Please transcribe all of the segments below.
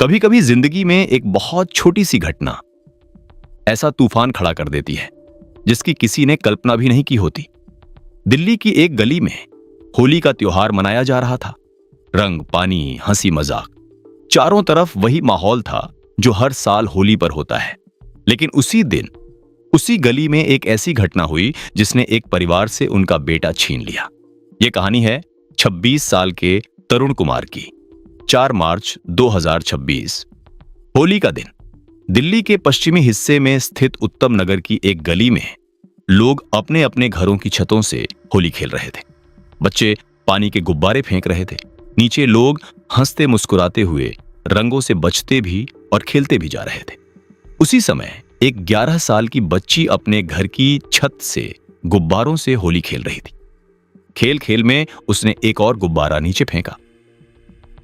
कभी कभी जिंदगी में एक बहुत छोटी सी घटना ऐसा तूफान खड़ा कर देती है जिसकी किसी ने कल्पना भी नहीं की होती। दिल्ली की एक गली में होली का त्योहार मनाया जा रहा था। रंग, पानी, हंसी मजाक, चारों तरफ वही माहौल था जो हर साल होली पर होता है। लेकिन उसी दिन उसी गली में एक ऐसी घटना हुई जिसने एक परिवार से उनका बेटा छीन लिया। यह कहानी है 26 साल के तरुण कुमार की। 4 मार्च 2026, होली का दिन। दिल्ली के पश्चिमी हिस्से में स्थित उत्तम नगर की एक गली में लोग अपने अपने घरों की छतों से होली खेल रहे थे। बच्चे पानी के गुब्बारे फेंक रहे थे। नीचे लोग हंसते मुस्कुराते हुए रंगों से बचते भी और खेलते भी जा रहे थे। उसी समय एक 11 साल की बच्ची अपने घर की छत से गुब्बारों से होली खेल रही थी। खेल खेल में उसने एक और गुब्बारा नीचे फेंका,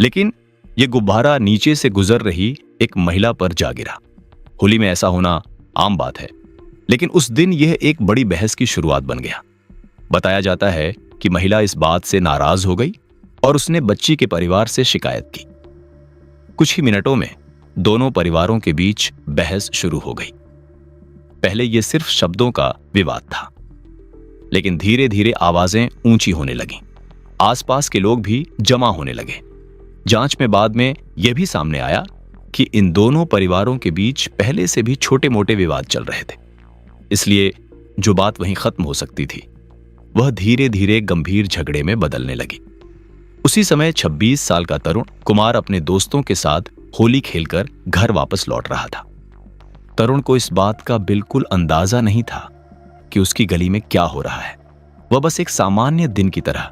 लेकिन यह गुब्बारा नीचे से गुजर रही एक महिला पर जा गिरा। होली में ऐसा होना आम बात है, लेकिन उस दिन यह एक बड़ी बहस की शुरुआत बन गया। बताया जाता है कि महिला इस बात से नाराज हो गई और उसने बच्ची के परिवार से शिकायत की। कुछ ही मिनटों में दोनों परिवारों के बीच बहस शुरू हो गई। पहले यह सिर्फ शब्दों का विवाद था, लेकिन धीरे धीरे आवाजें ऊंची होने लगीं। आसपास के लोग भी जमा होने लगे। जांच में बाद में यह भी सामने आया कि इन दोनों परिवारों के बीच पहले से भी छोटे मोटे विवाद चल रहे थे। इसलिए जो बात वहीं खत्म हो सकती थी वह धीरे धीरे गंभीर झगड़े में बदलने लगी। उसी समय 26 साल का तरुण कुमार अपने दोस्तों के साथ होली खेलकर घर वापस लौट रहा था। तरुण को इस बात का बिल्कुल अंदाजा नहीं था कि उसकी गली में क्या हो रहा है। वह बस एक सामान्य दिन की तरह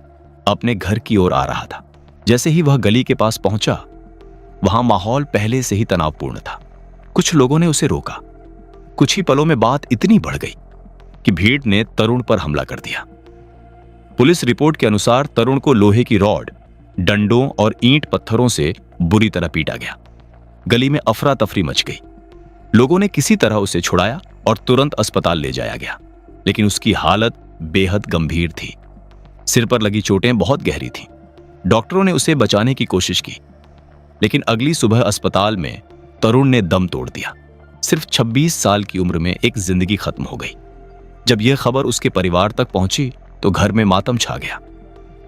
अपने घर की ओर आ रहा था। जैसे ही वह गली के पास पहुंचा, वहां माहौल पहले से ही तनावपूर्ण था। कुछ लोगों ने उसे रोका। कुछ ही पलों में बात इतनी बढ़ गई कि भीड़ ने तरुण पर हमला कर दिया। पुलिस रिपोर्ट के अनुसार तरुण को लोहे की रॉड, डंडों और ईंट पत्थरों से बुरी तरह पीटा गया। गली में अफरा तफरी मच गई। लोगों ने किसी तरह उसे छुड़ाया और तुरंत अस्पताल ले जाया गया, लेकिन उसकी हालत बेहद गंभीर थी। सिर पर लगी चोटें बहुत गहरी थीं। डॉक्टरों ने उसे बचाने की कोशिश की, लेकिन अगली सुबह अस्पताल में तरुण ने दम तोड़ दिया। सिर्फ 26 साल की उम्र में एक जिंदगी खत्म हो गई। जब यह खबर उसके परिवार तक पहुंची तो घर में मातम छा गया।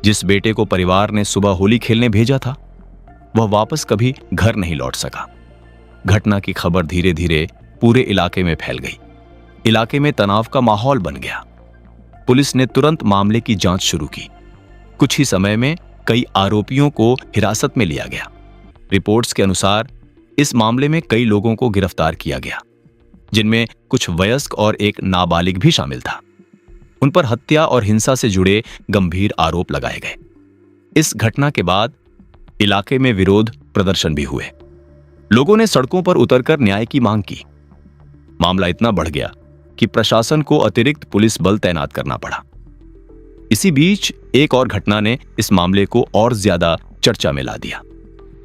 जिस बेटे को परिवार ने सुबह होली खेलने भेजा था, वह वापस कभी घर नहीं लौट सका। घटना की खबर धीरे धीरे पूरे इलाके में फैल गई। इलाके में तनाव का माहौल बन गया। पुलिस ने तुरंत मामले की जांच शुरू की। कुछ ही समय में कई आरोपियों को हिरासत में लिया गया। रिपोर्ट्स के अनुसार इस मामले में कई लोगों को गिरफ्तार किया गया, जिनमें कुछ वयस्क और एक नाबालिग भी शामिल था। उन पर हत्या और हिंसा से जुड़े गंभीर आरोप लगाए गए। इस घटना के बाद इलाके में विरोध प्रदर्शन भी हुए। लोगों ने सड़कों पर उतरकर न्याय की मांग की। मामला इतना बढ़ गया कि प्रशासन को अतिरिक्त पुलिस बल तैनात करना पड़ा। इसी बीच एक और घटना ने इस मामले को और ज्यादा चर्चा में ला दिया।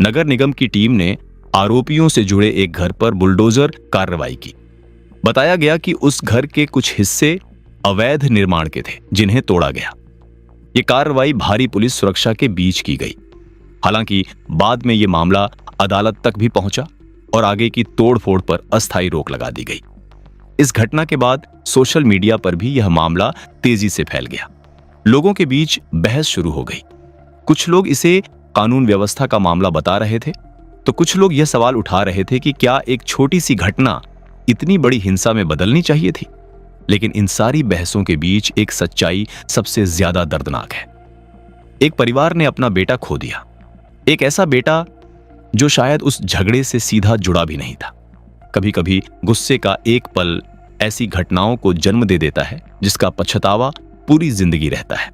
नगर निगम की टीम ने आरोपियों से जुड़े एक घर पर बुलडोजर कार्रवाई की। बताया गया कि उस घर के कुछ हिस्से अवैध निर्माण के थे, जिन्हें तोड़ा गया। यह कार्रवाई भारी पुलिस सुरक्षा के बीच की गई। हालांकि बाद में यह मामला अदालत तक भी पहुंचा और आगे की तोड़फोड़ पर अस्थायी रोक लगा दी गई। इस घटना के बाद सोशल मीडिया पर भी यह मामला तेजी से फैल गया। लोगों के बीच बहस शुरू हो गई। कुछ लोग इसे कानून व्यवस्था का मामला बता रहे थे, तो कुछ लोग यह सवाल उठा रहे थे कि क्या एक छोटी सी घटना इतनी बड़ी हिंसा में बदलनी चाहिए थी। लेकिन इन सारी बहसों के बीच एक सच्चाई सबसे ज्यादा दर्दनाक है। एक परिवार ने अपना बेटा खो दिया। एक ऐसा बेटा जो शायद उस झगड़े से सीधा जुड़ा भी नहीं था। कभी कभी गुस्से का एक पल ऐसी घटनाओं को जन्म दे देता है जिसका पछतावा पूरी जिंदगी रहता है।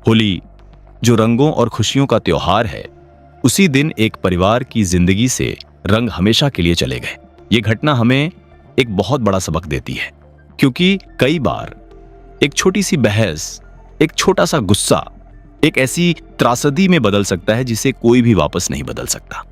होली, जो रंगों और खुशियों का त्योहार है, उसी दिन एक परिवार की जिंदगी से रंग हमेशा के लिए चले गए। ये घटना हमें एक बहुत बड़ा सबक देती है, क्योंकि कई बार एक छोटी सी बहस, एक छोटा सा गुस्सा एक ऐसी त्रासदी में बदल सकता है जिसे कोई भी वापस नहीं बदल सकता।